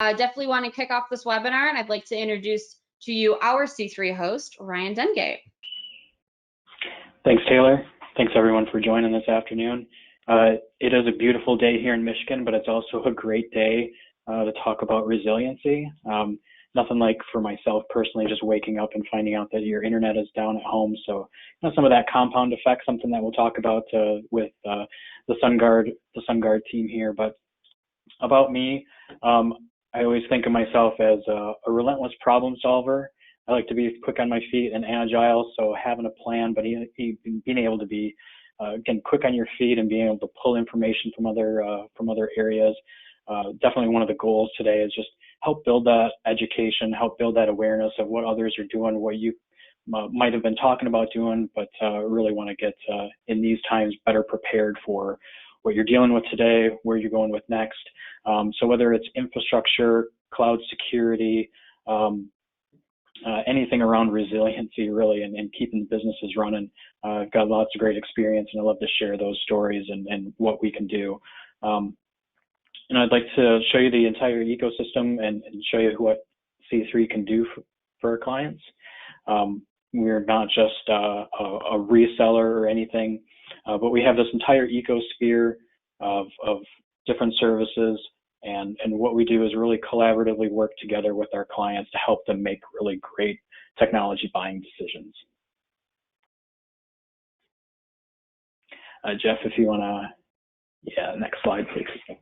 Definitely want to kick off this webinar, and I'd like to introduce to you our C3 host, Ryan Dengate. Thanks, Taylor. Thanks, everyone, for joining this afternoon. It is a beautiful day here in Michigan, but it's also a great day to talk about resiliency. Nothing like, for myself personally, just waking up and finding out that your internet is down at home. So, some of that compound effect, something that we'll talk about with the Sungard team here. But about me, I always think of myself as a relentless problem solver. I like to be quick on my feet and agile, so having a plan, but being able to be again quick on your feet and being able to pull information from other areas. Definitely one of the goals today is just help build that education, help build that awareness of what others are doing, what you might have been talking about doing, but really want to get in these times better prepared for what you're dealing with today, where you're going with next. So whether it's infrastructure, cloud security, anything around resiliency really, and keeping businesses running. I've got lots of great experience, and I love to share those stories and what we can do. And I'd like to show you the entire ecosystem and show you what C3 can do for our clients. We're not just a reseller or anything, but we have this entire ecosphere of different services. And what we do is really collaboratively work together with our clients to help them make really great technology buying decisions. Jeff, if you want to, yeah, next slide, please.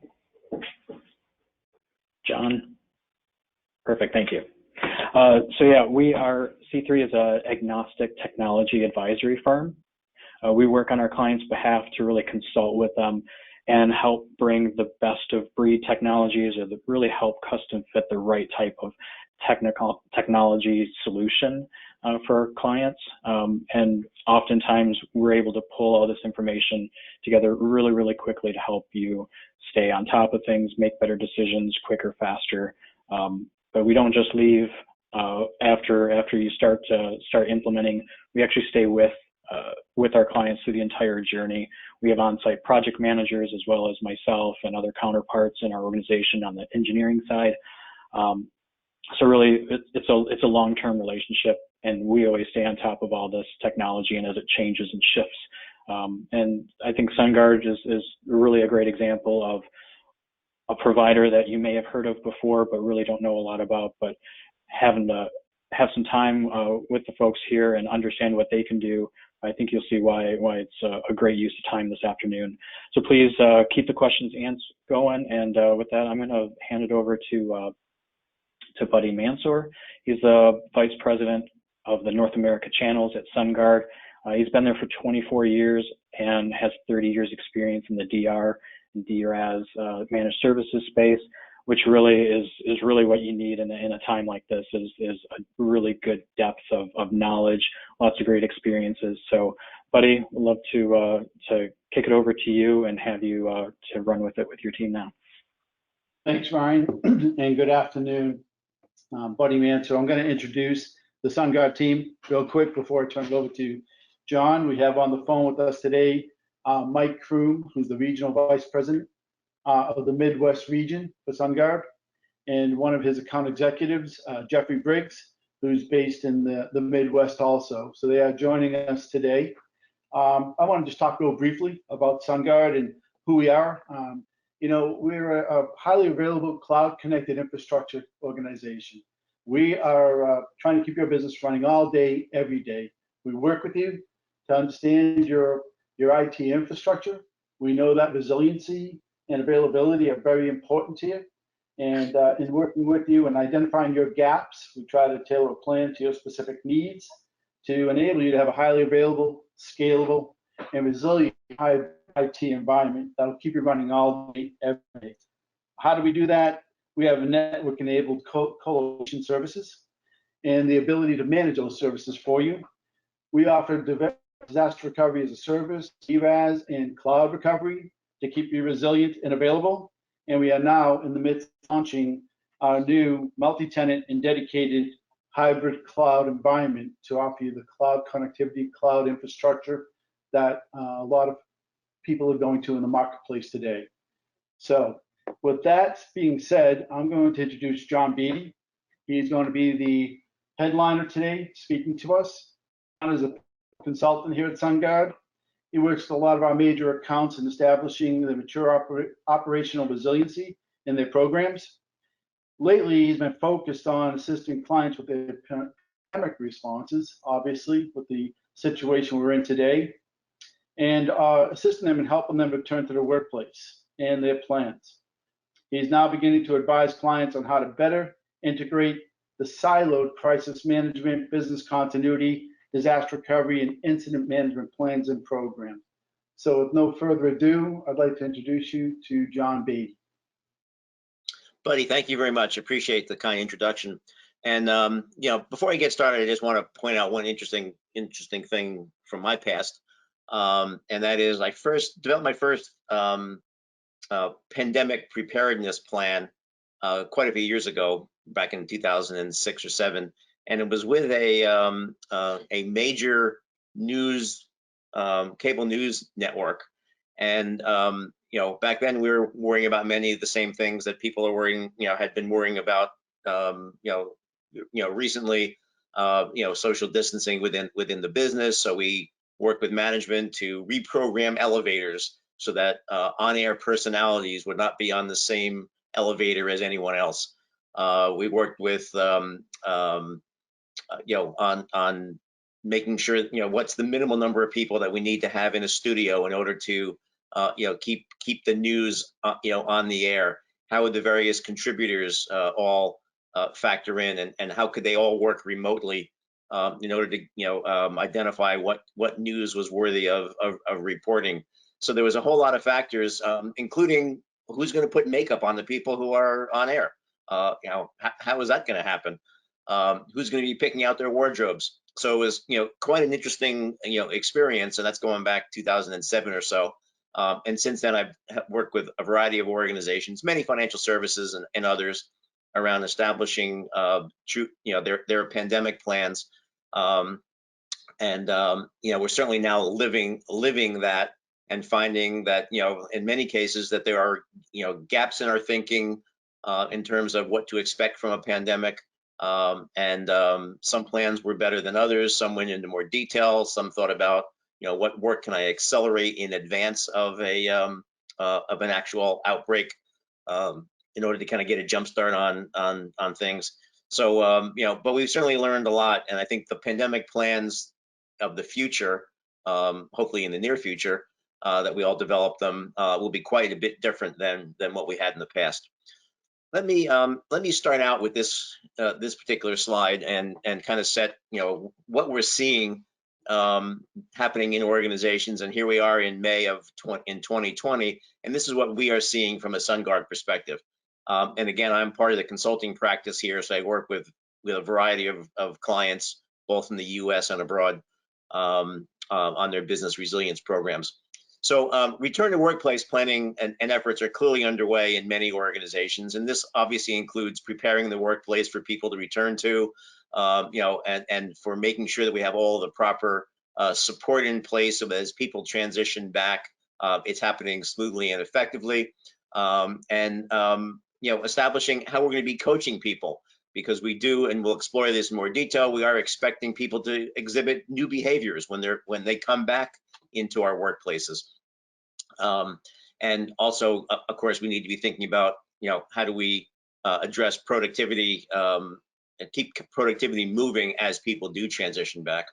John? Perfect, thank you. So yeah, C3 is an agnostic technology advisory firm. We work on our clients' behalf to really consult with them and help bring the best of breed technologies, or really help custom fit the right type of technology solution for our clients. And oftentimes we're able to pull all this information together really, really quickly to help you stay on top of things, make better decisions quicker, faster. But we don't just leave after you start implementing. We actually stay with our clients through the entire journey. We have on-site project managers, as well as myself and other counterparts in our organization on the engineering side. So really, it's a long-term relationship, and we always stay on top of all this technology and as it changes and shifts. And I think Sungard is really a great example of a provider that you may have heard of before, but really don't know a lot about, but having to have some time with the folks here and understand what they can do. I think you'll see why it's a great use of time this afternoon. So please keep the questions going. And with that, I'm going to hand it over to Beattie Mansour. He's the Vice President of the North America channels at Sungard. He's been there for 24 years and has 30 years experience in the DR and DRAS managed services space, which really is really what you need in a time like this, is a really good depth of knowledge, lots of great experiences. So, Beattie, I'd love to kick it over to you and have you to run with it with your team now. Thanks, Ryan, and good afternoon. Beattie Mansour. I'm going to introduce the Sungard team real quick before I turn it over to John. We have on the phone with us today Mike Kroom, who's the Regional Vice President of the Midwest region for Sungard, and one of his account executives, Jeffrey Briggs, who's based in the Midwest also. So they are joining us today. I want to just talk real briefly about Sungard and who we are. We're a highly available cloud-connected infrastructure organization. We are trying to keep your business running all day, every day. We work with you to understand your IT infrastructure. We know that resiliency and availability are very important to you. And in working with you and identifying your gaps, we try to tailor a plan to your specific needs to enable you to have a highly available, scalable, and resilient IT environment that'll keep you running all day, every day. How do we do that? We have a network-enabled co-location services and the ability to manage those services for you. We offer disaster recovery as a service, ERAS, and cloud recovery to keep you resilient and available. And we are now in the midst of launching our new multi-tenant and dedicated hybrid cloud environment to offer you the cloud connectivity, cloud infrastructure that a lot of people are going to in the marketplace today. So With that being said, I'm going to introduce John Beattie. He's going to be the headliner today, speaking to us. John is a consultant here at Sungard. He works with a lot of our major accounts in establishing the mature operational resiliency in their programs. Lately, he's been focused on assisting clients with their pandemic responses, obviously, with the situation we're in today, and assisting them and helping them return to their workplace and their plans. He's now beginning to advise clients on how to better integrate the siloed crisis management, business continuity, disaster recovery, and incident management plans and programs. So with no further ado, I'd like to introduce you to John Beattie. Buddy, thank you very much. Appreciate the kind introduction. And you know, before I get started, I just want to point out one interesting thing from my past, and that is I first developed my first pandemic preparedness plan quite a few years ago, back in 2006 or 7, and it was with a major news cable news network. And you know, back then we were worrying about many of the same things that people are worrying, you know, had been worrying about, you know, recently, you know, social distancing within the business. So we worked with management to reprogram elevators so that on-air personalities would not be on the same elevator as anyone else. We worked with, you know, on making sure, you know, what's the minimal number of people that we need to have in a studio in order to you know, keep the news, you know, on the air. How would the various contributors all factor in, and how could they all work remotely in order to, you know, identify what news was worthy of reporting. So there was a whole lot of factors, including who's going to put makeup on the people who are on air. You know, how is that going to happen? Who's going to be picking out their wardrobes? So it was, you know, quite an interesting, you know, experience, and that's going back 2007 or so. And since then, I've worked with a variety of organizations, many financial services and others, around establishing true, you know, their pandemic plans. You know, we're certainly now living that, and finding that, you know, in many cases that there are, you know, gaps in our thinking in terms of what to expect from a pandemic. Some plans were better than others. Some went into more detail. Some thought about, you know, what work can I accelerate in advance of an actual outbreak in order to kind of get a jump start on things. So you know, but we've certainly learned a lot, and I think the pandemic plans of the future, hopefully in the near future, that we all develop them, will be quite a bit different than what we had in the past. Let me start out with this this particular slide and kind of set, you know, what we're seeing happening in organizations. And here we are in May of 2020, and this is what we are seeing from a Sungard perspective. And again, I'm part of the consulting practice here, so I work with a variety of clients, both in the U.S. and abroad, on their business resilience programs. So return to workplace planning and efforts are clearly underway in many organizations, and this obviously includes preparing the workplace for people to return to, you know, and for making sure that we have all the proper support in place so that as people transition back, it's happening smoothly and effectively, you know, establishing how we're going to be coaching people, because we do, and we'll explore this in more detail, we are expecting people to exhibit new behaviors when they come back into our workplaces. And also, of course, we need to be thinking about, you know, how do we address productivity and keep productivity moving as people do transition back.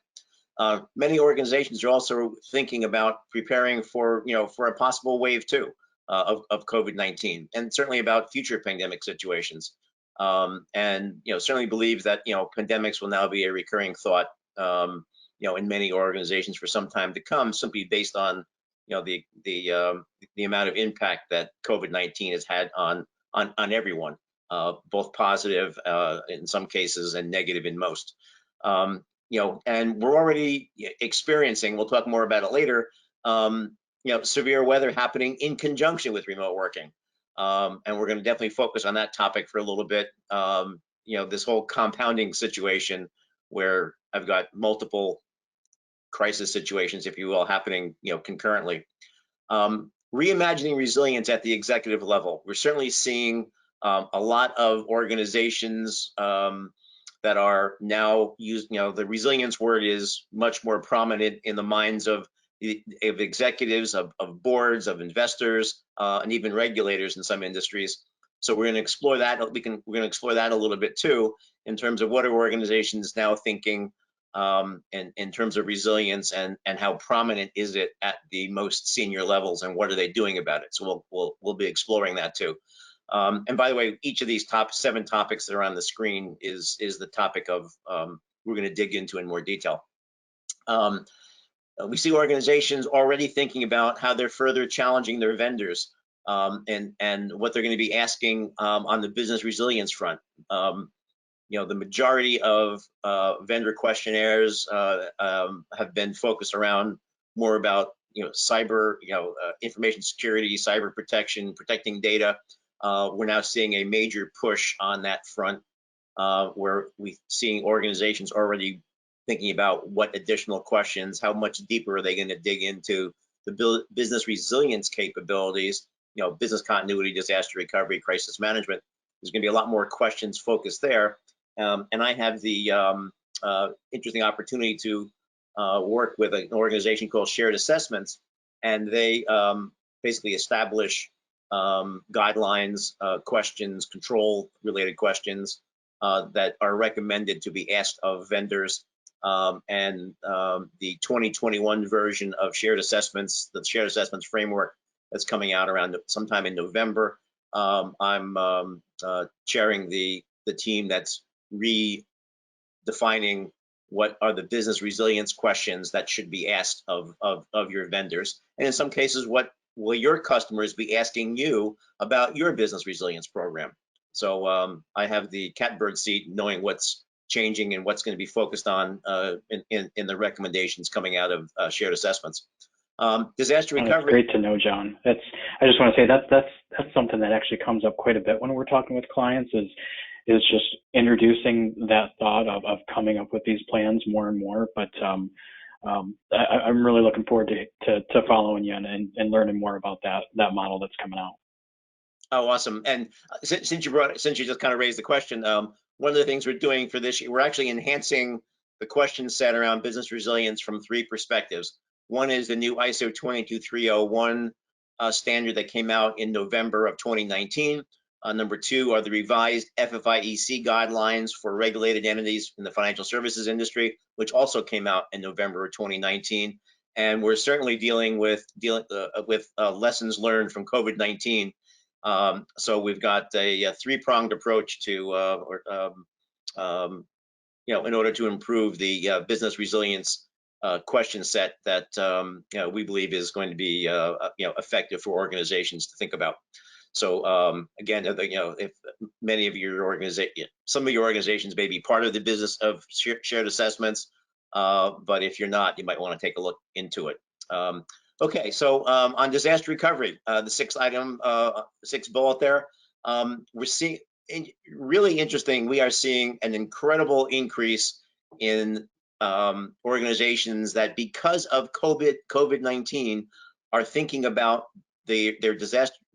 Many organizations are also thinking about preparing for, you know, for a possible wave 2 of COVID-19, and certainly about future pandemic situations. And, you know, certainly believe that, you know, pandemics will now be a recurring thought, you know, in many organizations for some time to come, simply based on, you know, the amount of impact that COVID-19 has had on everyone, both positive in some cases and negative in most. You know, and we're already experiencing, we'll talk more about it later, you know, severe weather happening in conjunction with remote working. And we're going to definitely focus on that topic for a little bit. You know, this whole compounding situation where I've got multiple crisis situations, if you will, happening, you know, concurrently. reimagining resilience at the executive level. We're certainly seeing a lot of organizations that are now using, the resilience word is much more prominent in the minds of executives, of boards, of investors, and even regulators in some industries. So we're going to explore that. We're going to explore that a little bit too, in terms of what are organizations now thinking in terms of resilience, and how prominent is it at the most senior levels, and what are they doing about it. So we'll be exploring that too. And by the way, each of these top 7 topics that are on the screen is the topic of we're going to dig into in more detail. We see organizations already thinking about how they're further challenging their vendors and what they're going to be asking on the business resilience front. The majority of vendor questionnaires have been focused around more about cyber, information security, cyber protection, protecting data. We're now seeing a major push on that front, where we're seeing organizations already thinking about what additional questions, how much deeper are they going to dig into the business resilience capabilities, business continuity, disaster recovery, crisis management. There's going to be a lot more questions focused there. And I have the interesting opportunity to work with an organization called Shared Assessments, and they basically establish guidelines, questions, control-related questions that are recommended to be asked of vendors. And the 2021 version of Shared Assessments, the Shared Assessments framework, that's coming out around sometime in November. I'm chairing the team that's redefining what are the business resilience questions that should be asked of your vendors, and in some cases, what will your customers be asking you about your business resilience program. So I have the catbird seat, knowing what's changing and what's going to be focused on in the recommendations coming out of Shared Assessments. Disaster recovery. That's great to know, John. I just want to say that's something that actually comes up quite a bit when we're talking with clients, is just introducing that thought of coming up with these plans more and more. But I'm really looking forward to following you and learning more about that model that's coming out. Oh, awesome. And since you just kind of raised the question, one of the things we're doing for this year, we're actually enhancing the question set around business resilience from 3 perspectives. One is the new ISO 22301 standard that came out in November of 2019. Number 2 are the revised FFIEC guidelines for regulated entities in the financial services industry, which also came out in November of 2019. And we're certainly dealing with lessons learned from COVID-19. So we've got a 3-pronged approach to, in order to improve the business resilience question set that we believe is going to be effective for organizations to think about. So again, if many of your some of your organizations may be part of the business of shared assessments, but if you're not, you might want to take a look into it. Okay, so on disaster recovery, the 6th bullet there, we're seeing, really interesting, we are seeing an incredible increase in organizations that, because of COVID-19, are thinking about the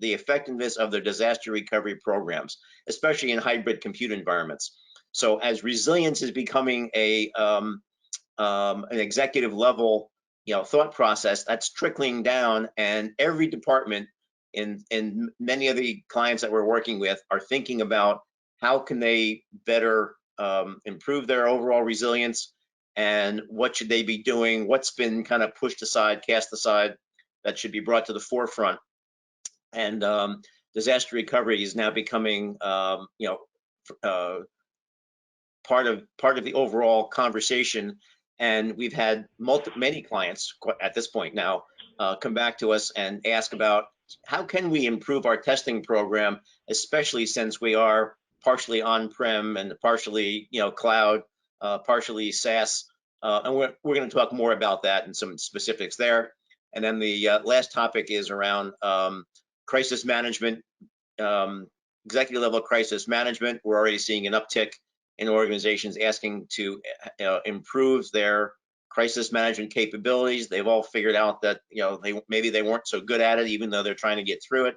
effectiveness of their disaster recovery programs, especially in hybrid compute environments. So as resilience is becoming an executive level thought process, that's trickling down, and every department in many of the clients that we're working with are thinking about how can they better improve their overall resilience, and what should they be doing, what's been kind of pushed aside, cast aside, that should be brought to the forefront. And disaster recovery is now becoming part of the overall conversation. And we've had many clients at this point now come back to us and ask about how can we improve our testing program, especially since we are partially on-prem and partially cloud, partially SaaS. And we're going to talk more about that and some specifics there. And then the last topic is around crisis management, executive level crisis management. We're already seeing an uptick in organizations asking to improve their crisis management capabilities. They've all figured out that, you know, maybe they weren't so good at it, even though they're trying to get through it.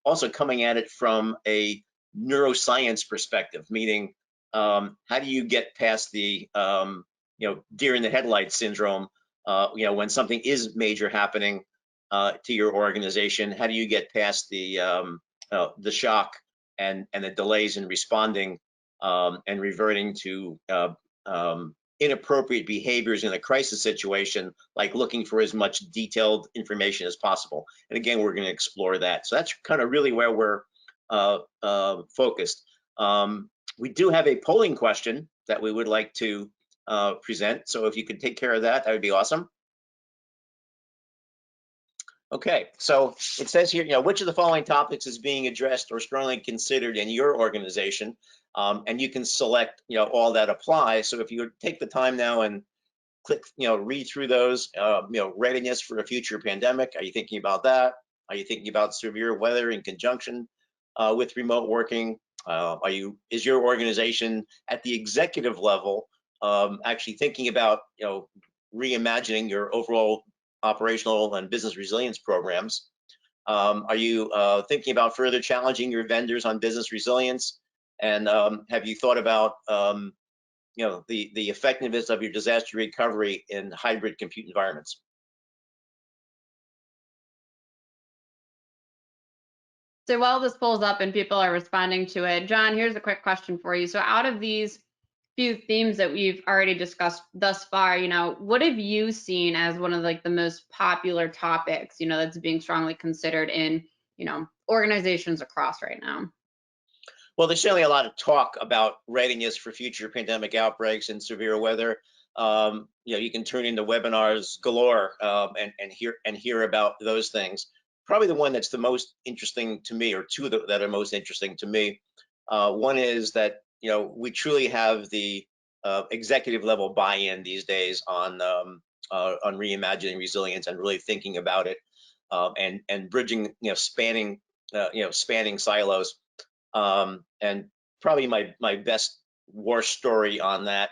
Also coming at it from a neuroscience perspective, meaning how do you get past the you know, deer in the headlights syndrome? You know, when something is major happening to your organization, how do you get past the shock and the delays in responding and reverting to inappropriate behaviors in a crisis situation, like looking for as much detailed information as possible. And again, we're going to explore that. So that's kind of really where we're focused. We do have a polling question that we would like to present. So if you could take care of that, that would be awesome. Okay, so it says here, you know, which of the following topics is being addressed or strongly considered in your organization? And you can select, you know, all that apply. So if you take the time now and click, you know, read through those, you know, readiness for a future pandemic. Are you thinking about that? Are you thinking about severe weather in conjunction with remote working? Is your organization at the executive level actually thinking about, you know, reimagining your overall operational and business resilience programs? Are you thinking about further challenging your vendors on business resilience? And have you thought about you know, the effectiveness of your disaster recovery in hybrid compute environments? So while this pulls up and people are responding to it, John, here's a quick question for you. So out of these few themes that we've already discussed thus far, you know, what have you seen as one of like the most popular topics, you know, that's being strongly considered in, you know, organizations across right now? Well, there's certainly a lot of talk about readiness for future pandemic outbreaks and severe weather. You know, you can tune into webinars galore and hear about those things. Probably the one that's the most interesting to me, or two that are most interesting to me. One is that, you know, we truly have the executive level buy-in these days on reimagining resilience and really thinking about it and bridging, you know, spanning silos. And probably my best war story on that,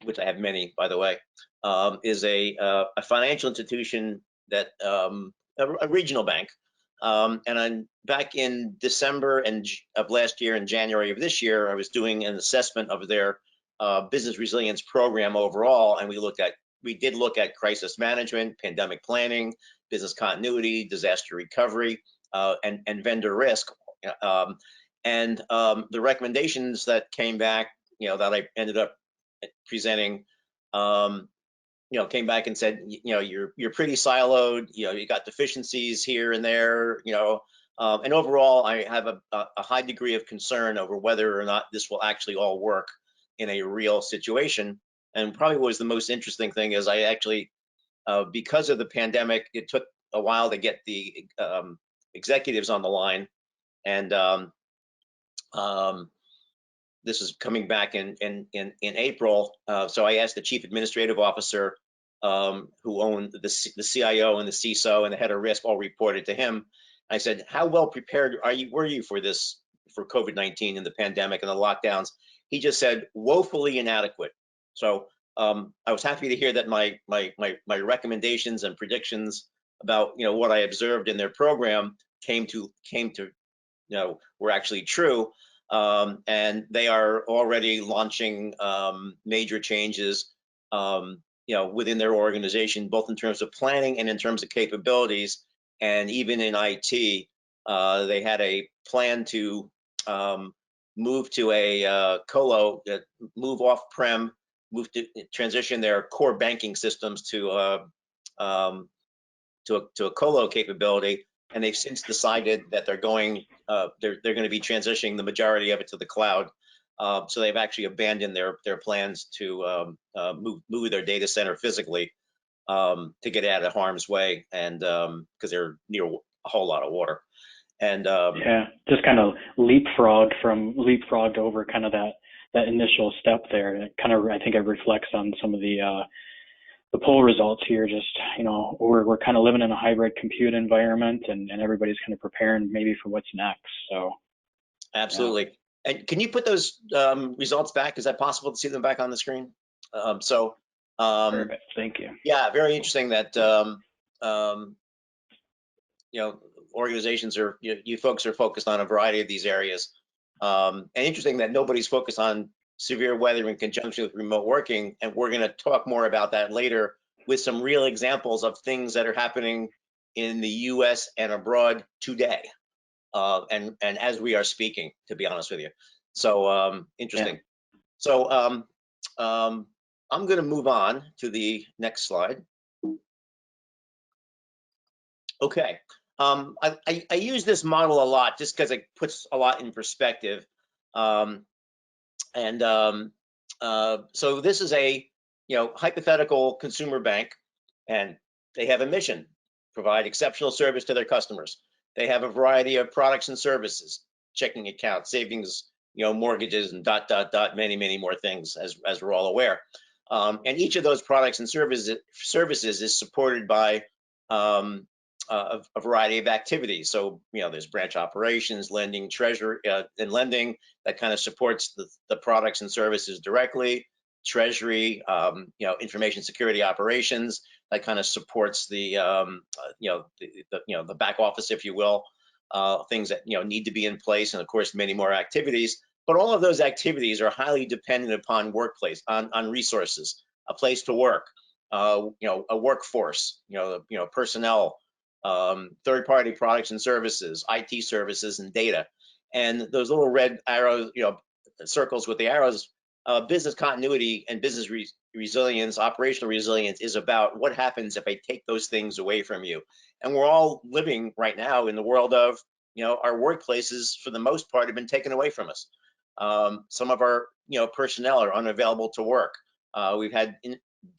which I have many, by the way, is a financial institution that a regional bank. And back in December of last year and January of this year, I was doing an assessment of their business resilience program overall, and we did look at crisis management, pandemic planning, business continuity, disaster recovery, and vendor risk. The recommendations that came back, you know, that I ended up presenting, you know, came back and said, you know, you're pretty siloed, you know, you got deficiencies here and there, you know, and overall, I have a high degree of concern over whether or not this will actually all work in a real situation. And probably what was the most interesting thing is I actually, because of the pandemic, it took a while to get the executives on the line. And this is coming back in April. So I asked the chief administrative officer, who owned the CIO and the CISO and the head of risk, all reported to him. I said, how well prepared were you for COVID-19 and the pandemic and the lockdowns? He just said, woefully inadequate. So I was happy to hear that my recommendations and predictions about, you know, what I observed in their program came to you know, were actually true. And they are already launching major changes, you know, within their organization, both in terms of planning and in terms of capabilities. And even in IT, they had a plan to move to a move off-prem, transition their core banking systems to a colo capability. And they've since decided that they're going to be transitioning the majority of it to the cloud. So they've actually abandoned their plans to move their data center physically to get out of harm's way, and because they're near a whole lot of water. And yeah, just kind of leapfrogged over kind of that initial step there. And it kind of, I think it reflects on some of the poll results here. Just, you know, we're kind of living in a hybrid compute environment, and everybody's kind of preparing maybe for what's next. So absolutely. Yeah. And can you put those results back? Is that possible to see them back on the screen? Perfect. Thank you. Yeah, very interesting that you know, organizations are, you folks are focused on a variety of these areas. And interesting that nobody's focused on severe weather in conjunction with remote working. And we're going to talk more about that later with some real examples of things that are happening in the US and abroad today. And as we are speaking, to be honest with you. So interesting. Yeah. So I'm going to move on to the next slide. Okay. I use this model a lot just because it puts a lot in perspective. So this is a hypothetical consumer bank, and they have a mission: provide exceptional service to their customers. They have a variety of products and services: checking accounts, savings, mortgages, and ... many more things, as we're all aware. And each of those products and services is supported by a variety of activities. So, there's branch operations, lending, treasury, and lending that kind of supports the products and services directly. Treasury, information security operations that kind of supports the, the back office, if you will, things that, need to be in place, and of course, many more activities. But all of those activities are highly dependent upon workplace, on resources, a place to work, a workforce, personnel, third-party products and services, IT services, and data. And those little red arrows, circles with the arrows, business continuity and business resilience, operational resilience is about what happens if I take those things away from you. And we're all living right now in the world of, our workplaces, for the most part, have been taken away from us. Some of our, personnel are unavailable to work. We've had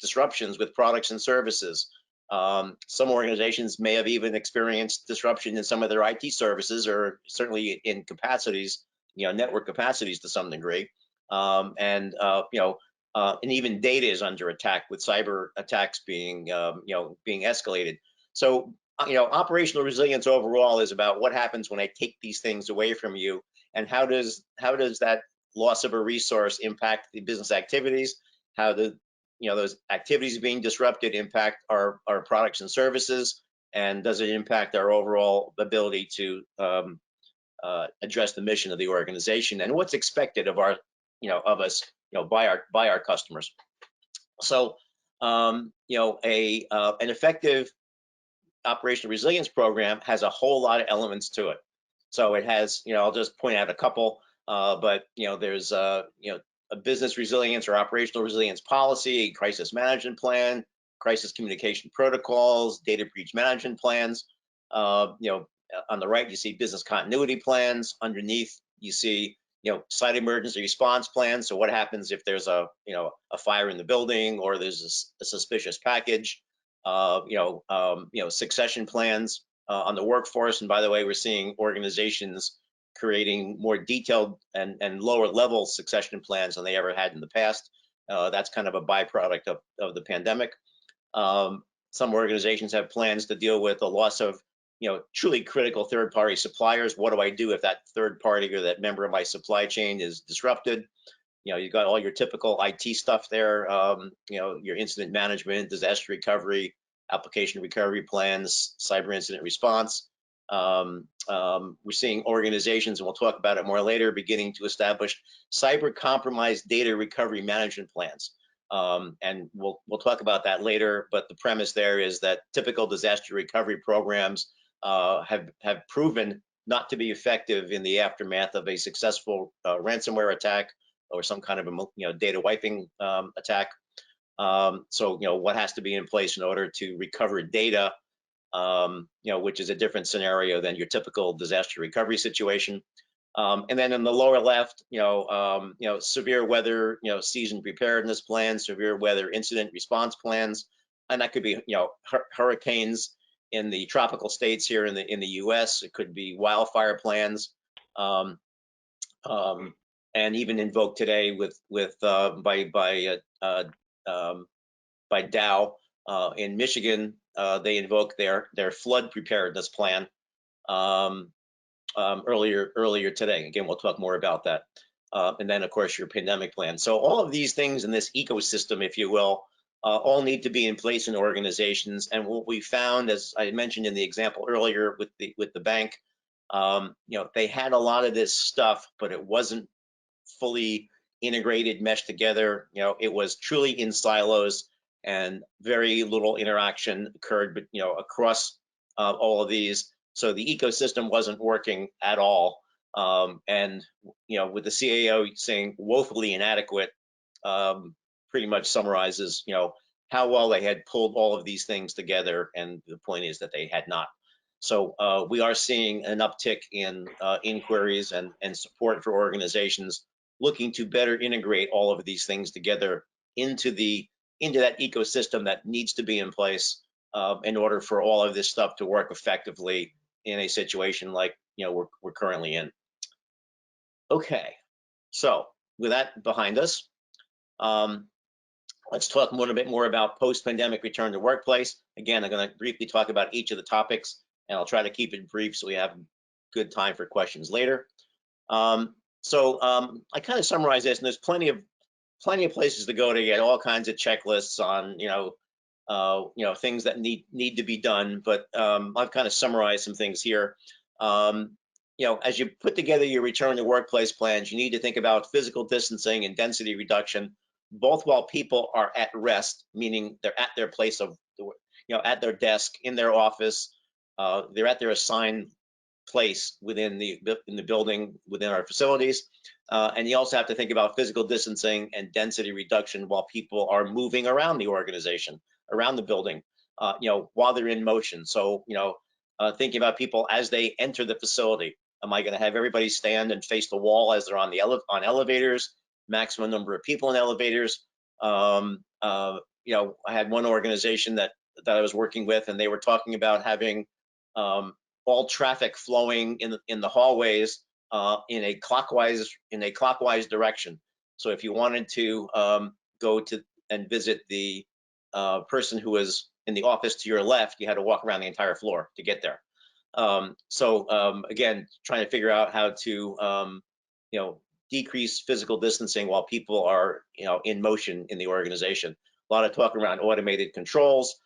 disruptions with products and services. Some organizations may have even experienced disruption in some of their IT services, or certainly in capacities, network capacities to some degree. And even data is under attack, with cyber attacks being escalated. So, operational resilience overall is about what happens when I take these things away from you, and how does that loss of a resource impact the business activities? How do those activities being disrupted impact our products and services, and does it impact our overall ability to address the mission of the organization and what's expected of our of us by our customers? So an effective operational resilience program has a whole lot of elements to it. So it has, I'll just point out a couple, but there's a business resilience or operational resilience policy, crisis management plan, crisis communication protocols, data breach management plans. On the right, you see business continuity plans. Underneath, you see site emergency response plans. So what happens if there's a fire in the building, or there's a suspicious package? Succession plans on the workforce. And by the way, we're seeing organizations creating more detailed and lower level succession plans than they ever had in the past. That's kind of a byproduct of the pandemic. Some organizations have plans to deal with the loss of truly critical third-party suppliers. What do I do if that third party or that member of my supply chain is disrupted? You've got all your typical IT stuff there, your incident management, disaster recovery, application recovery plans, cyber incident response. We're seeing organizations, and we'll talk about it more later, beginning to establish cyber compromised data recovery management plans. And we'll talk about that later, but the premise there is that typical disaster recovery programs have proven not to be effective in the aftermath of a successful ransomware attack or some kind of a data wiping attack. So what has to be in place in order to recover data, which is a different scenario than your typical disaster recovery situation. And then in the lower left, severe weather, season preparedness plans, severe weather incident response plans, and that could be hurricanes in the tropical states here in the U.S. It could be wildfire plans, and even invoked today by Dow in Michigan. They invoked their flood preparedness plan earlier today. Again, we'll talk more about that. and then of course your pandemic plan. So all of these things in this ecosystem, if you will, all need to be in place in organizations. And what we found, as I mentioned in the example earlier with the bank, they had a lot of this stuff, but it wasn't fully integrated, meshed together. It was truly in silos, and very little interaction occurred, but across all of these. So the ecosystem wasn't working at all. And with the CAO saying woefully inadequate, pretty much summarizes how well they had pulled all of these things together, and the point is that they had not. So we are seeing an uptick in inquiries and support for organizations looking to better integrate all of these things together into that ecosystem that needs to be in place in order for all of this stuff to work effectively in a situation like we're currently in. Okay, so with that behind us, let's talk a little bit more about post-pandemic return to workplace. Again, I'm going to briefly talk about each of the topics, and I'll try to keep it brief so we have good time for questions later. I kind of summarize this, and there's plenty of places to go to get all kinds of checklists on things that need to be done. But I've kind of summarized some things here. As you put together your return to workplace plans, you need to think about physical distancing and density reduction, both while people are at rest, meaning they're at their place of, at their desk, in their office, they're at their assigned place within the building, within our facilities. And you also have to think about physical distancing and density reduction while people are moving around the organization, around the building, while they're in motion. So, thinking about people as they enter the facility. Am I going to have everybody stand and face the wall as they're on elevators? Maximum number of people in elevators. I had one organization that I was working with, and they were talking about having all traffic flowing in the hallways in a clockwise direction. So if you wanted to go to and visit the person who was in the office to your left, you had to walk around the entire floor to get there. Again, trying to figure out how to decrease physical distancing while people are in motion in the organization. A lot of talk around automated controls,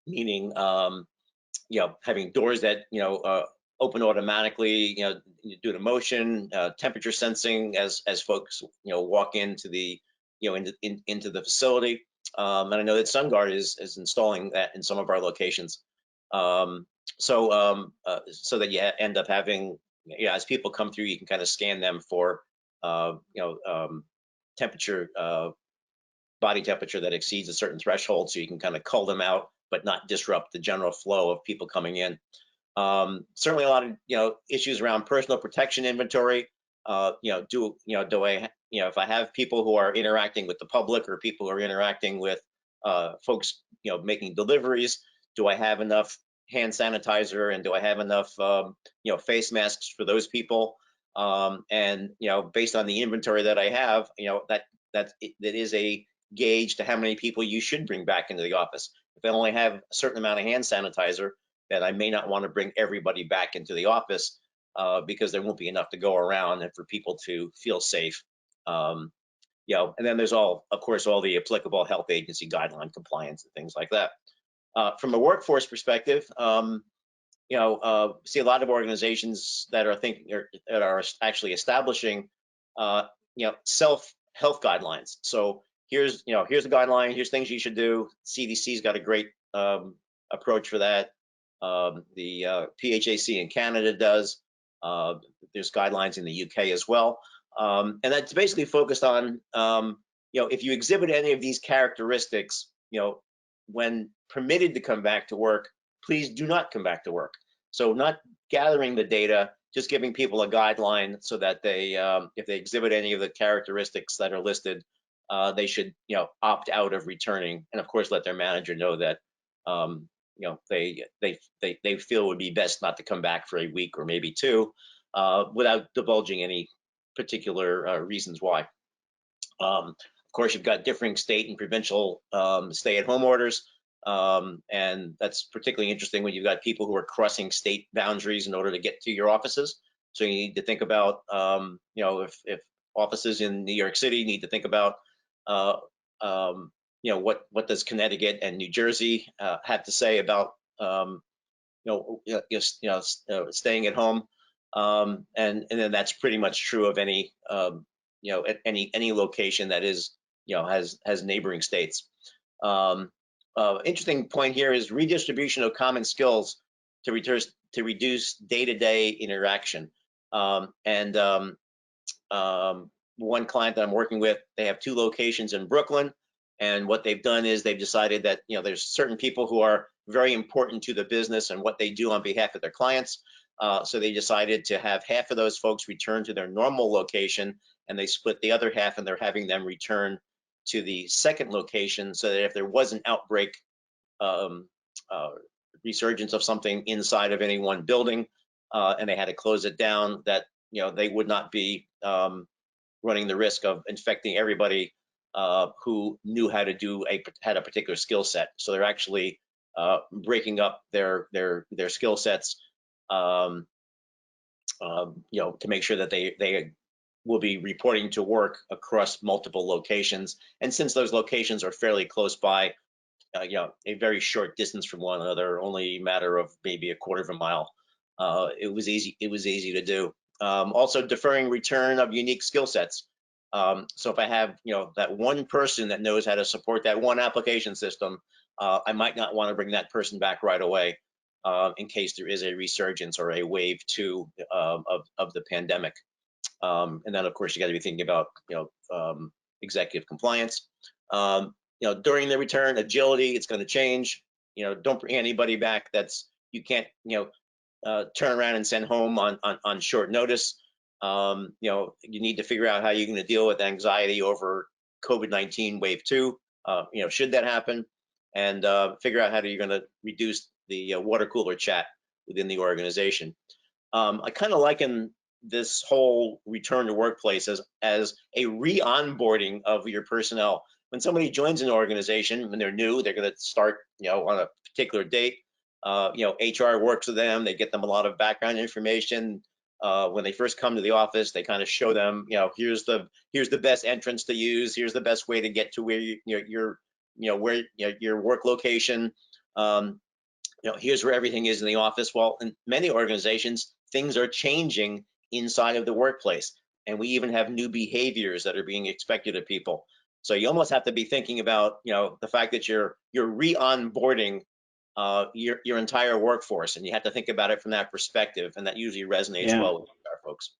meaning having doors that open automatically, due to motion, temperature sensing as folks walk into the into the facility. And I know that Sungard is installing that in some of our locations. So that you end up having, as people come through, you can kind of scan them for temperature, body temperature that exceeds a certain threshold, so you can kind of cull them out but not disrupt the general flow of people coming in. Certainly a lot of issues around personal protection inventory. Do I, if I have people who are interacting with the public, or people who are interacting with folks making deliveries, do I have enough hand sanitizer, and do I have enough face masks for those people? And based on the inventory that I have, that is a gauge to how many people you should bring back into the office. If I only have a certain amount of hand sanitizer, then I may not want to bring everybody back into the office because there won't be enough to go around and for people to feel safe. And then there's of course, all the applicable health agency guideline compliance and things like that. From a workforce perspective, see a lot of organizations that are actually establishing, self-health guidelines. So here's a guideline, here's things you should do. CDC's got a great approach for that. The PHAC in Canada does. There's guidelines in the UK as well. And that's basically focused on, if you exhibit any of these characteristics, when permitted to come back to work, please do not come back to work. So not gathering the data, just giving people a guideline so that they, if they exhibit any of the characteristics that are listed, they should, opt out of returning, and of course let their manager know that, they feel it would be best not to come back for a week or maybe two, without divulging any particular reasons why. Of course, you've got differing state and provincial stay-at-home orders, and that's particularly interesting when you've got people who are crossing state boundaries in order to get to your offices. So you need to think about, if offices in New York City need to think about, what does Connecticut and New Jersey have to say about, staying at home, and then that's pretty much true of any, at any location that is, has neighboring states. Interesting point here is redistribution of common skills to reduce day-to-day interaction. One client that I'm working with, they have 2 locations in Brooklyn, and what they've done is they've decided that there's certain people who are very important to the business and what they do on behalf of their clients. So they decided to have half of those folks return to their normal location, and they split the other half, and they're having them return to the second location, so that if there was an outbreak, resurgence of something inside of any one building, and they had to close it down, that they would not be running the risk of infecting everybody who knew how to had a particular skill set. So they're actually breaking up their skill sets, to make sure that they will be reporting to work across multiple locations. And since those locations are fairly close by, a very short distance from one another, only a matter of maybe a quarter of a mile, it was easy to do. Also deferring return of unique skill sets. So if I have, that one person that knows how to support that one application system, I might not want to bring that person back right away, in case there is a resurgence or a wave 2 of the pandemic. And then of course you got to be thinking about, executive compliance. During the return, agility, it's going to change. Don't bring anybody back you can't, turn around and send home on short notice. You need to figure out how you're going to deal with anxiety over COVID-19 wave 2, should that happen, and figure out how you're going to reduce the water cooler chat within the organization. I kind of liken this whole return to workplace as a re-onboarding of your personnel. When somebody joins an organization, when they're new, they're going to start, on a particular date. HR works with them. They get them a lot of background information. When they first come to the office, they kind of show them, here's the best entrance to use. Here's the best way to get to where your work location. Here's where everything is in the office. Well, in many organizations, things are changing inside of the workplace, and we even have new behaviors that are being expected of people. So you almost have to be thinking about, the fact that you're re-onboarding your entire workforce, and you have to think about it from that perspective, and that usually resonates well with our folks.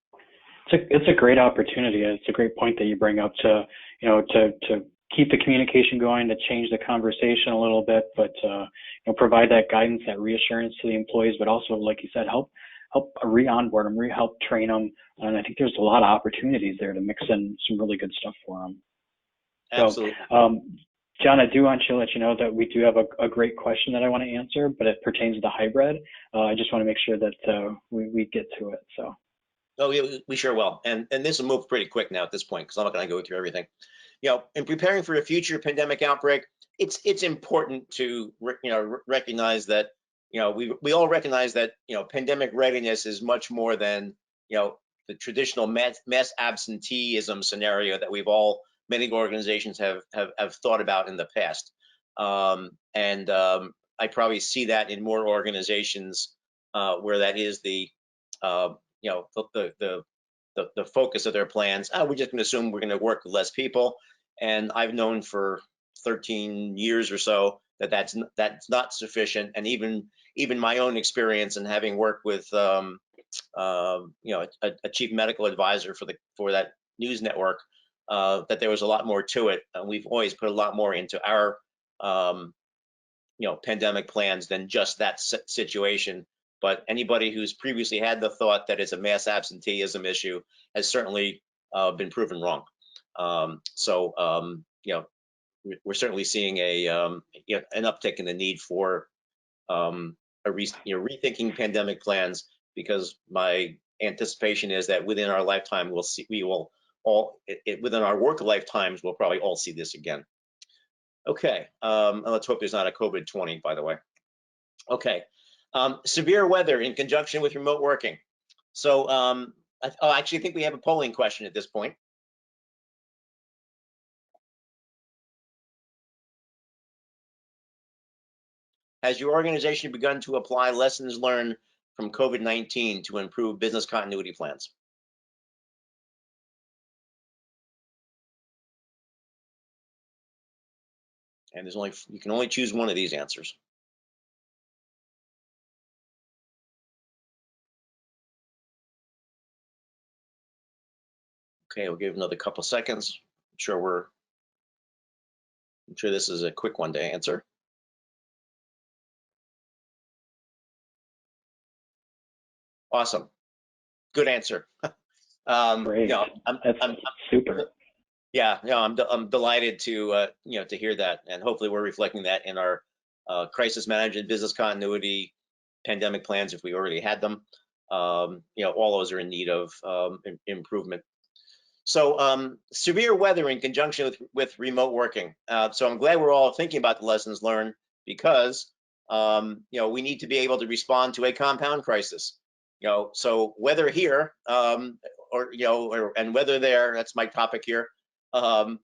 It's a great opportunity. It's a great point that you bring up to keep the communication going, to change the conversation a little bit, but provide that guidance, that reassurance to the employees, but also, like you said, help re-onboard them, help train them. And I think there's a lot of opportunities there to mix in some really good stuff for them. Absolutely. So, John, I do want to let you know that we do have a great question that I want to answer, but it pertains to the hybrid. I just want to make sure that we get to it. So. Oh, yeah, we sure will. And this will move pretty quick now at this point, because I'm not going to go through everything. In preparing for a future pandemic outbreak, it's important to recognize that we all recognize that pandemic readiness is much more than the traditional mass absenteeism scenario that many organizations have thought about in the past. I probably see that in more organizations where that is the focus of their plans. We're just going to assume we're going to work with less people. And I've known for 13 years or so that that's not sufficient. And even my own experience in having worked with a chief medical advisor for that news network, that there was a lot more to it. And we've always put a lot more into our pandemic plans than just that situation. But anybody who's previously had the thought that it's a mass absenteeism issue has certainly been proven wrong. We're certainly seeing an uptick in the need for rethinking pandemic plans, because my anticipation is that within our lifetime within our work lifetimes, we'll probably all see this again. Okay, let's hope there's not a COVID-20, by the way. Okay. Severe weather in conjunction with remote working. So I actually think we have a polling question at this point. Has your organization begun to apply lessons learned from COVID-19 to improve business continuity plans? And you can only choose one of these answers. Okay, we'll give another couple seconds. I'm sure this is a quick one to answer. Awesome, good answer. Great. That's super. Yeah, no, I'm delighted to to hear that, and hopefully we're reflecting that in our crisis management, business continuity, pandemic plans if we already had them. All those are in need of improvement. So severe weather in conjunction with remote working. So I'm glad we're all thinking about the lessons learned, because we need to be able to respond to a compound crisis. So whether here and whether there, that's my topic here. It's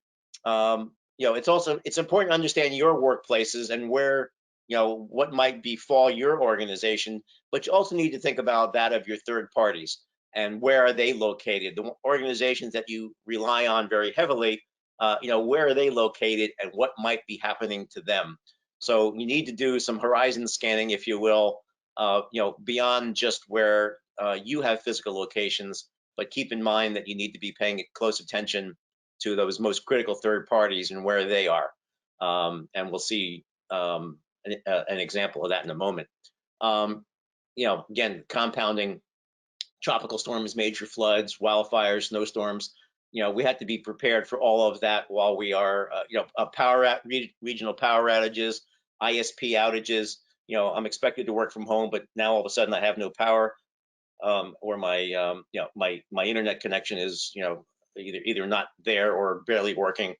important to understand your workplaces and where what might befall your organization, but you also need to think about that of your third parties. And where are they located? The organizations that you rely on very heavily, where are they located and what might be happening to them? So you need to do some horizon scanning, if you will, beyond just where you have physical locations, but keep in mind that you need to be paying close attention to those most critical third parties and where they are. And we'll see an example of that in a moment. Again, compounding tropical storms, major floods, wildfires, snowstorms. We have to be prepared for all of that while we are, regional power outages, ISP outages. I'm expected to work from home, but now all of a sudden I have no power, or my, my internet connection is, either not there or barely working.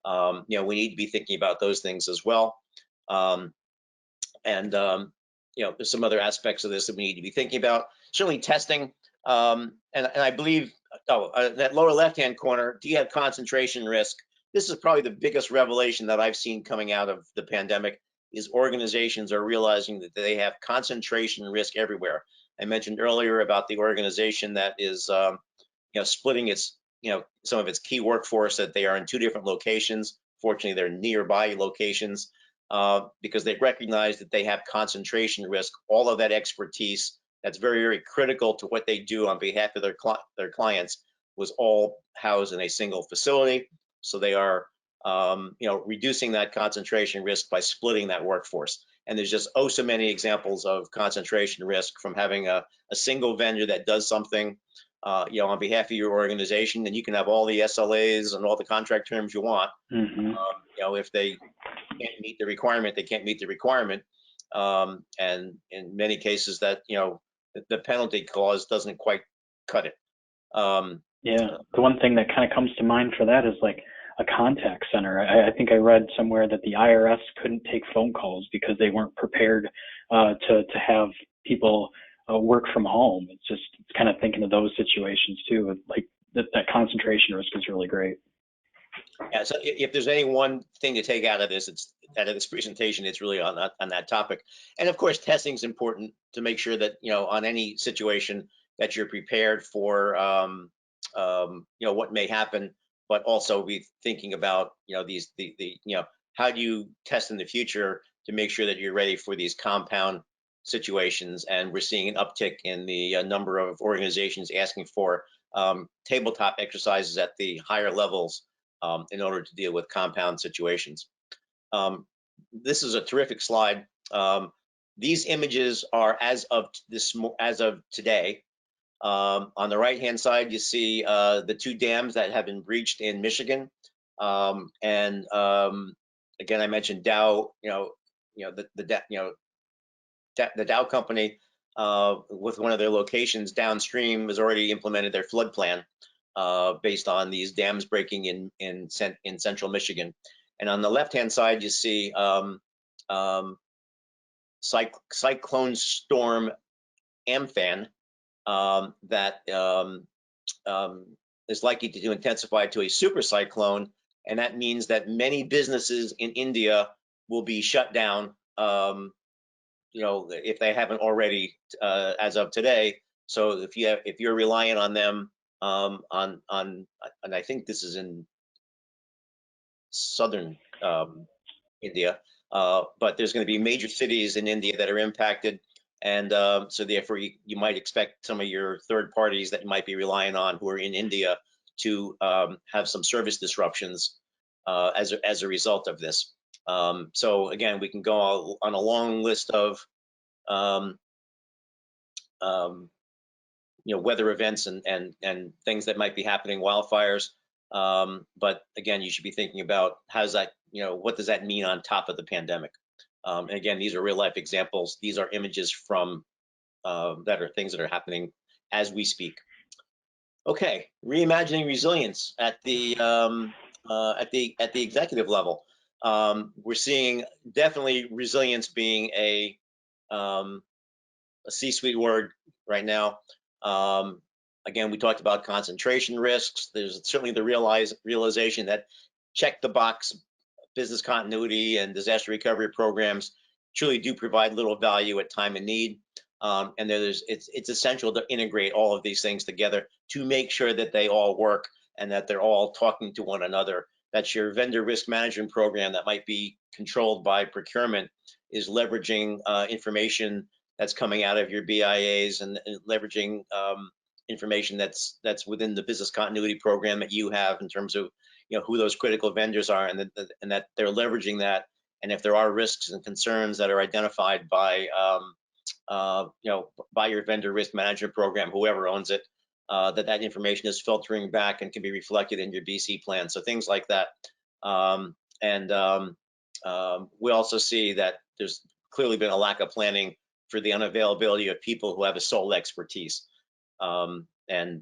We need to be thinking about those things as well. There's some other aspects of this that we need to be thinking about. Certainly testing. And I believe, that lower left-hand corner, do you have concentration risk? This is probably the biggest revelation that I've seen coming out of the pandemic, is organizations are realizing that they have concentration risk everywhere. I mentioned earlier about the organization that is, splitting its, some of its key workforce, that they are in 2 different locations. Fortunately, they're nearby locations, because they recognize that they have concentration risk. All of that expertise that's very, very critical to what they do on behalf of their clients was all housed in a single facility. So they are, reducing that concentration risk by splitting that workforce. And there's just so many examples of concentration risk from having a single vendor that does something, on behalf of your organization, and you can have all the SLAs and all the contract terms you want. Mm-hmm. If they can't meet the requirement, they can't meet the requirement. And in many cases that, the penalty clause doesn't quite cut it. Yeah, the one thing that kind of comes to mind for that is like a contact center. I think I read somewhere that the IRS couldn't take phone calls because they weren't prepared to have people work from home. It's kind of thinking of those situations too. Like that concentration risk is really great. Yeah, so if there's any one thing to take out of this, presentation, it's really on that topic. And of course, testing is important to make sure that, on any situation that you're prepared for, what may happen, but also be thinking about, how do you test in the future to make sure that you're ready for these compound situations. And we're seeing an uptick in the number of organizations asking for tabletop exercises at the higher levels, in order to deal with compound situations. This is a terrific slide. These images are as of today. On the right-hand side, you see the 2 dams that have been breached in Michigan. Again, I mentioned Dow. The Dow company, with one of their locations downstream, has already implemented their flood plan, based on these dams breaking in central Michigan. And on the left-hand side, you see Cyclone Storm Amphan, that is likely to intensify to a super cyclone, and that means that many businesses in India will be shut down. If they haven't already as of today. So if you're relying on them and I think this is in southern India, but there's going to be major cities in India that are impacted, and so therefore you might expect some of your third parties that you might be relying on who are in India to have some service disruptions as a result of this. So again, we can go on a long list of weather events and things that might be happening, wildfires. But again, you should be thinking about how's that, what does that mean on top of the pandemic? And again, these are real life examples. These are images from that are things that are happening as we speak. Okay, reimagining resilience at the executive level. We're seeing definitely resilience being a C-suite word right now. Again, we talked about concentration risks. There's certainly the realization that check the box business continuity and disaster recovery programs truly do provide little value at time of need. And it's essential to integrate all of these things together to make sure that they all work and that they're all talking to one another. That your vendor risk management program that might be controlled by procurement is leveraging information that's coming out of your BIAs and leveraging information that's within the business continuity program that you have in terms of who those critical vendors are, and that they're leveraging that. And if there are risks and concerns that are identified by by your vendor risk management program, whoever owns it, that information is filtering back and can be reflected in your BC plan. So things like that. We also see that there's clearly been a lack of planning for the unavailability of people who have a sole expertise. And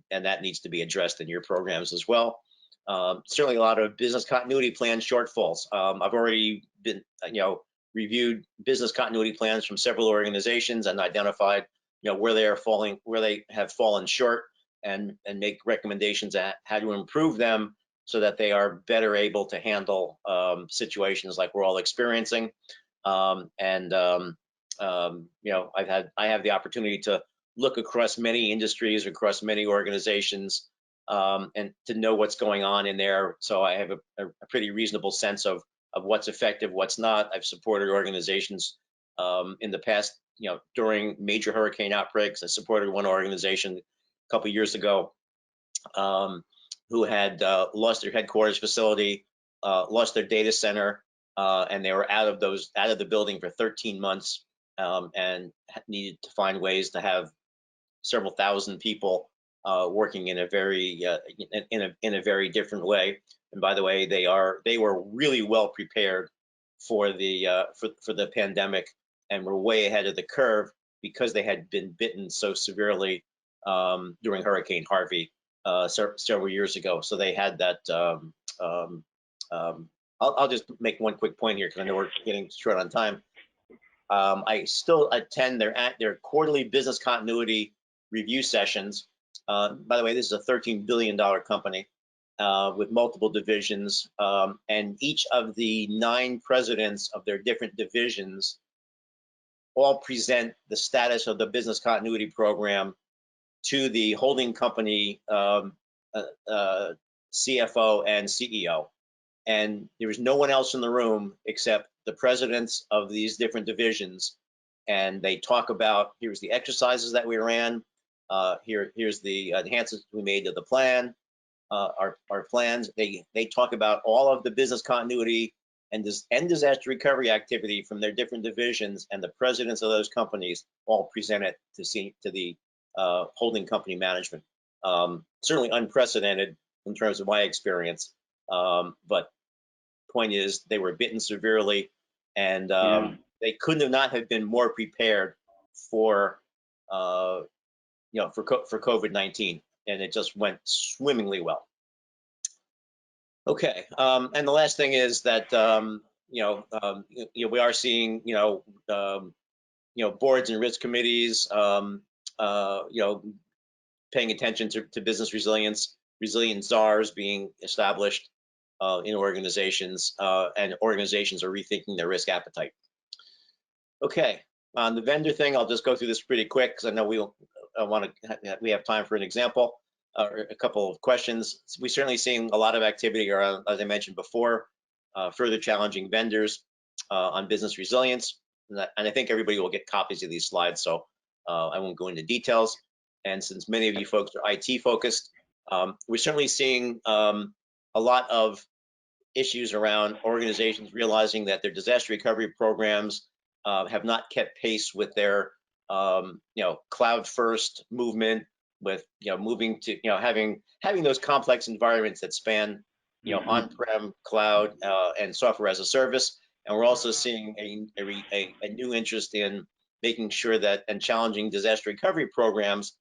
that needs to be addressed in your programs as well. Certainly a lot of business continuity plan shortfalls. I've already been, reviewed business continuity plans from several organizations and identified, where they have fallen short, and make recommendations at how to improve them so that they are better able to handle situations like we're all experiencing. I have the opportunity to look across many industries, across many organizations, and to know what's going on in there. So I have a pretty reasonable sense of what's effective, what's not. I've supported organizations in the past, during major hurricane outbreaks. I supported one organization a couple of years ago who had lost their headquarters facility, lost their data center, and they were out of the building for 13 months, and needed to find ways to have several thousand people working in a very in a very different way. And by the way, they were really well prepared for the pandemic and were way ahead of the curve because they had been bitten so severely during Hurricane Harvey several years ago. So they had that. I'll just make one quick point here because I know we're getting short on time. I still attend their quarterly business continuity review sessions. By the way, this is a $13 billion company with multiple divisions, and each of the 9 presidents of their different divisions all present the status of the business continuity program to the holding company CFO and CEO. And there was no one else in the room except the presidents of these different divisions. And they talk about, here's the exercises that we ran, here's the enhancements we made to the plan, our plans. They talk about all of the business continuity and disaster recovery activity from their different divisions, and the presidents of those companies all present it to the holding company management. Certainly unprecedented in terms of my experience, but point is they were bitten severely, and they couldn't have been more prepared for for COVID-19, and it just went swimmingly well. Okay, and the last thing is that we are seeing boards and risk committees paying attention to business resilience, resilient czars being established in organizations, and organizations are rethinking their risk appetite. Okay, on the vendor thing, I'll just go through this pretty quick because I know we have time for an example or a couple of questions. We're certainly seeing a lot of activity around, as I mentioned before, further challenging vendors on business resilience. And I think everybody will get copies of these slides, so I won't go into details. And since many of you folks are IT focused, we're certainly seeing a lot of issues around organizations realizing that their disaster recovery programs have not kept pace with their cloud first movement, with moving to having those complex environments that span on-prem, cloud, and software as a service. And we're also seeing a new interest in making sure that and challenging disaster recovery programs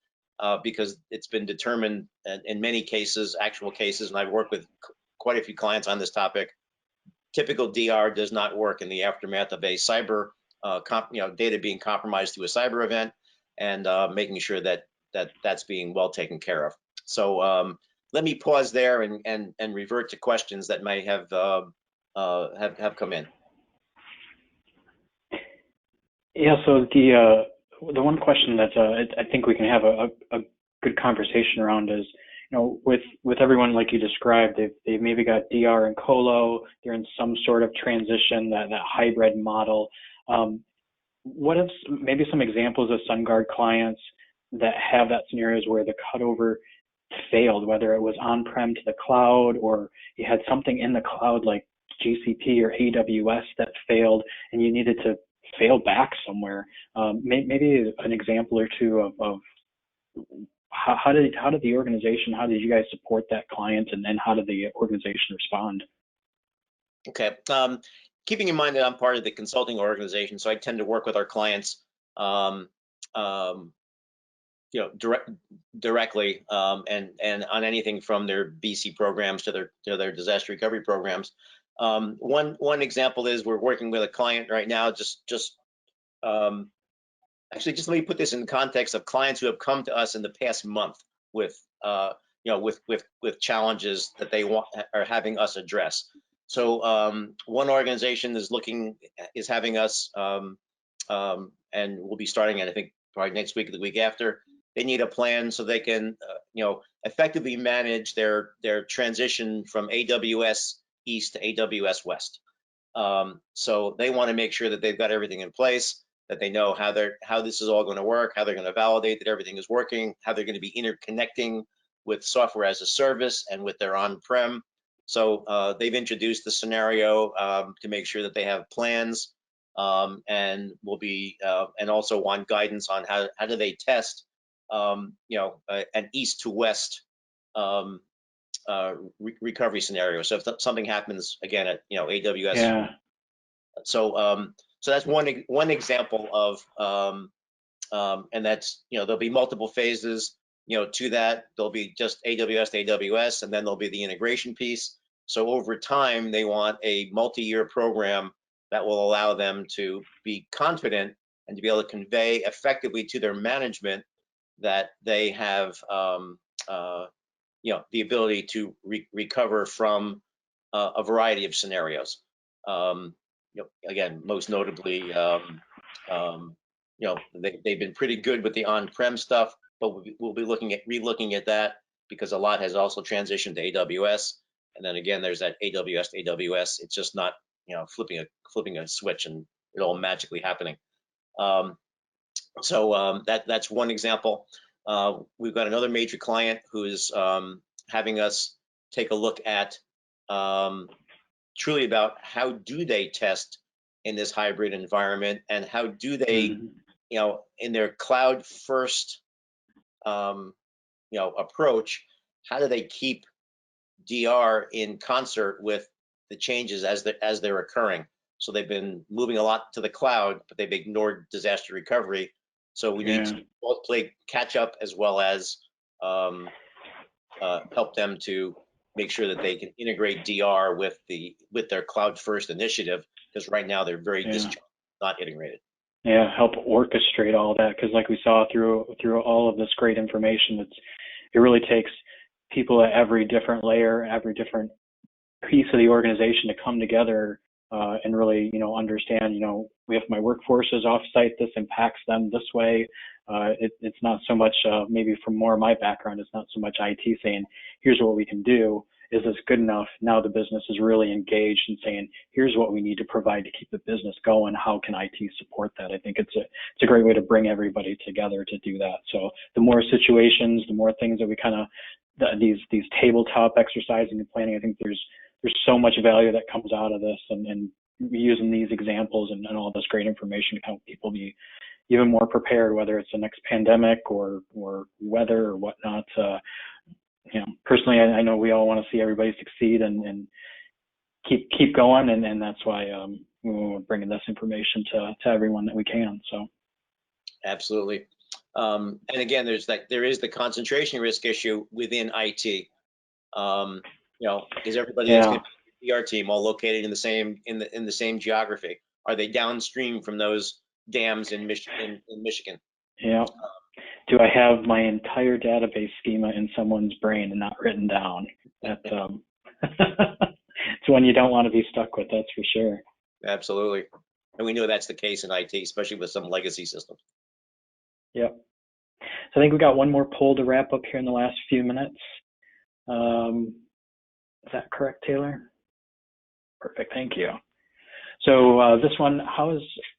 because it's been determined in many cases, actual cases, and I've worked with quite a few clients on this topic. Typical DR does not work in the aftermath of a cyber data being compromised through a cyber event, and making sure that that's being well taken care of. So let me pause there and revert to questions that may have come in. Yeah, so the one question that I think we can have a good conversation around is, with everyone like you described, they've maybe got DR and colo, they're in some sort of transition, that hybrid model. What if maybe some examples of Sungard clients that have that scenarios where the cutover failed, whether it was on-prem to the cloud, or you had something in the cloud like GCP or AWS that failed and you needed to fail back somewhere? Maybe an example or two of how did the organization, how did you guys support that client, and then how did the organization respond? Okay. Keeping in mind that I'm part of the consulting organization, so I tend to work with our clients, directly, and on anything from their BC programs to their disaster recovery programs. One example is we're working with a client right now. Actually, just let me put this in context of clients who have come to us in the past month with challenges that they are having us address. So one organization is having us, and we'll be starting, I think, probably next week or the week after. They need a plan so they can, effectively manage their transition from AWS East to AWS West. So they want to make sure that they've got everything in place, that they know how this is all going to work, how they're going to validate that everything is working, how they're going to be interconnecting with software as a service and with their on-prem. So they've introduced the scenario to make sure that they have plans, and will be and also want guidance on how do they test an east to west recovery scenario. So if something happens again at AWS, yeah. So that's one example of and that's there'll be multiple phases to that. There'll be just AWS to AWS, and then there'll be the integration piece. So over time, they want a multi-year program that will allow them to be confident and to be able to convey effectively to their management that they have the ability to recover from a variety of scenarios. Again, most notably, they've been pretty good with the on-prem stuff, but we'll be relooking at that because a lot has also transitioned to AWS. And then again, there's that AWS to AWS. It's just not flipping a switch and it all magically happening. So that's one example. We've got another major client who is having us take a look at truly about how do they test in this hybrid environment, and how do they, in their cloud first, approach, how do they keep DR in concert with the changes as they're occurring? So they've been moving a lot to the cloud, but they've ignored disaster recovery. So we need to both play catch up as well as help them to make sure that they can integrate DR with their cloud first initiative, because right now they're very disjointed, not integrated. Yeah, help orchestrate all that, because like we saw through all of this great information, it really takes people at every different layer, every different piece of the organization to come together and really, understand, we have my workforce is offsite, this impacts them this way. It's not so much, maybe from more of my background, it's not so much IT saying, here's what we can do. Is this good enough? Now the business is really engaged and saying, here's what we need to provide to keep the business going. How can IT support that? I think it's a great way to bring everybody together to do that. So the more situations, the more things that we kind of, these tabletop exercising and planning, I think there's so much value that comes out of this, and using these examples and all this great information to help people be even more prepared, whether it's the next pandemic or weather or whatnot. Personally, I know we all want to see everybody succeed and keep going, and that's why we're bringing this information to everyone that we can. So, absolutely. And again, there is the concentration risk issue within IT. Is everybody that's going to be our team all located in the same geography? Are they downstream from those dams in Michigan? Yeah. Do I have my entire database schema in someone's brain and not written down? That's it's one you don't want to be stuck with, that's for sure. Absolutely. And we know that's the case in IT, especially with some legacy systems. Yep. So I think we got one more poll to wrap up here in the last few minutes. Is that correct, Taylor? Perfect, thank you. So this one,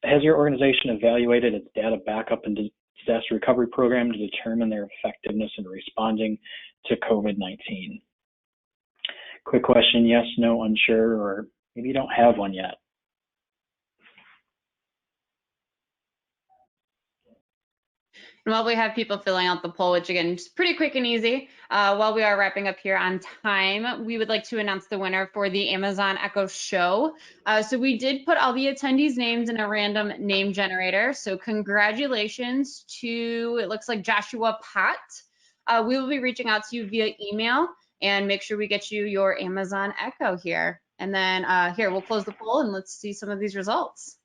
has your organization evaluated its data backup and disaster recovery program to determine their effectiveness in responding to COVID-19? Quick question, yes, no, unsure, or maybe you don't have one yet. And while we have people filling out the poll, which again is pretty quick and easy, while we are wrapping up here on time, we would like to announce the winner for the Amazon Echo Show. So we did put all the attendees' names in a random name generator. So congratulations to, it looks like Joshua Pott. We will be reaching out to you via email and make sure we get you your Amazon Echo here. And then here, we'll close the poll and let's see some of these results.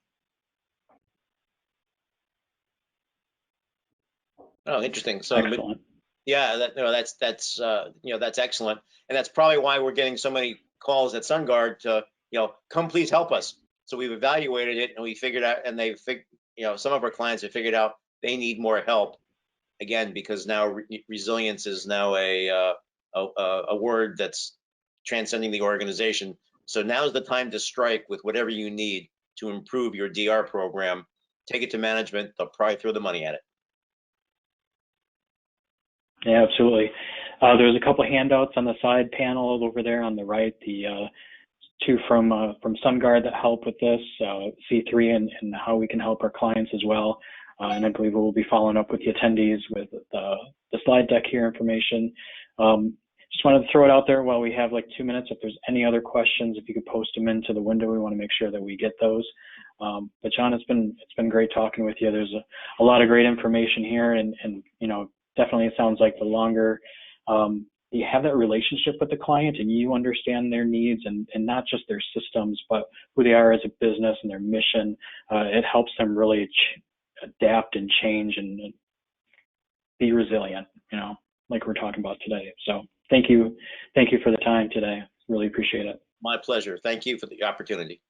Oh, interesting. So, excellent. Yeah, that's excellent, and that's probably why we're getting so many calls at Sungard to, come please help us. So we've evaluated it, and we figured out, and some of our clients have figured out they need more help. Again, because now resilience is now a word that's transcending the organization. So now's the time to strike with whatever you need to improve your DR program. Take it to management; they'll probably throw the money at it. Yeah, absolutely. There's a couple of handouts on the side panel over there on the right. The two from Sungard that help with this, C3 and how we can help our clients as well. And I believe we'll be following up with the attendees with the slide deck here information. Just wanted to throw it out there while we have like 2 minutes. If there's any other questions, if you could post them into the window, we want to make sure that we get those. But John, it's been great talking with you. There's a lot of great information here, and definitely it sounds like the longer you have that relationship with the client and you understand their needs and not just their systems, but who they are as a business and their mission, it helps them really adapt and change and be resilient, like we're talking about today. So thank you for the time today. Really appreciate it. My pleasure. Thank you for the opportunity.